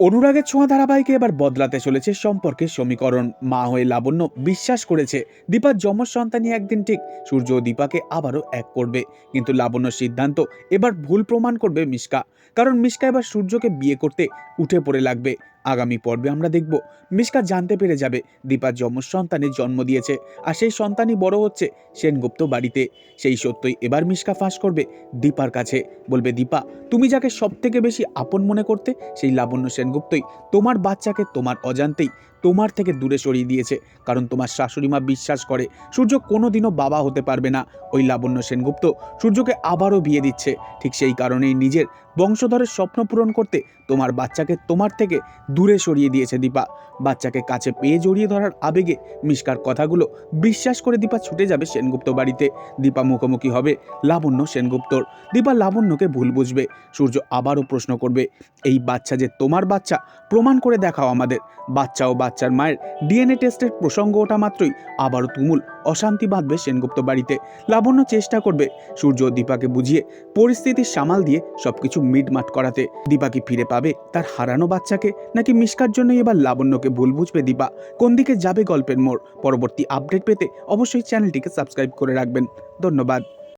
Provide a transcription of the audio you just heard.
অনুরাগের ছোঁয়া ধারাবাহিকে এবার বদলাতে চলেছে সম্পর্কের সমীকরণ। মা হয়ে লাবণ্য বিশ্বাস করেছে দীপার যমজ সন্তানই একদিন ঠিক সূর্য ও দীপাকে আবারও এক করবে। কিন্তু লাবণ্যর সিদ্ধান্ত এবার ভুল প্রমাণ করবে মিশকা। কারণ মিশকা এবার সূর্যকে বিয়ে করতে উঠে পড়ে লাগবে। আগামী পর্বে আমরা দেখব মিশকা জানতে পেরে যাবে দীপার যমজ সন্তানের জন্ম দিয়েছে, আর সেই সন্তানই বড় হচ্ছে সেনগুপ্ত বাড়িতে। সেই সত্যই এবার মিশকা ফাঁস করবে দীপার কাছে। বলবে, দীপা, তুমি যাকে সব থেকে বেশি আপন মনে করতে সেই লাবণ্য সেনগুপ্তই তোমার বাচ্চাকে তোমার অজান্তেই তোমার থেকে দূরে সরিয়ে দিয়েছে। কারণ তোমার শাশুড়িমা বিশ্বাস করে সূর্য কোনোদিনও বাবা হতে পারবে না। ওই লাবণ্য সেনগুপ্ত সূর্যকে আবারও বিয়ে দিচ্ছে। ঠিক সেই কারণেই নিজের বংশধরের স্বপ্ন পূরণ করতে তোমার বাচ্চাকে তোমার থেকে দূরে সরিয়ে দিয়েছে দীপা। বাচ্চাকে কাছে পেয়ে জড়িয়ে ধরার আবেগে মিশকার কথাগুলো বিশ্বাস করে দীপা ছুটে যাবে সেনগুপ্ত বাড়িতে। দীপা মুখোমুখি হবে লাবণ্য সেনগুপ্তর। দীপা লাবণ্যকে ভুল বুঝবে। সূর্য আবারও প্রশ্ন করবে, এই বাচ্চা যে তোমার বাচ্চা, প্রমাণ করে দেখাও আমাদের। বাচ্চা ও বাচ্চার মায়ের ডিএনএ টেস্টের প্রসঙ্গ ওঠা মাত্রই আবারও তুমুল অশান্তি বাঁধবে সেনগুপ্ত বাড়িতে। লাবণ্য চেষ্টা করবে সূর্য ও দীপাকে বুঝিয়ে পরিস্থিতি সামাল দিয়ে সবকিছু মিটমাট করাতে। দীপা কি ফিরে পাবে তার হারানো বাচ্চাকে, নাকি মিশকার জন্যই এবার লাবণ্যকে ভুল বুঝবে দীপা? কোন দিকে যাবে গল্পের মোড়? পরবর্তী আপডেট পেতে অবশ্যই চ্যানেলটিকে সাবস্ক্রাইব করে রাখবেন। ধন্যবাদ।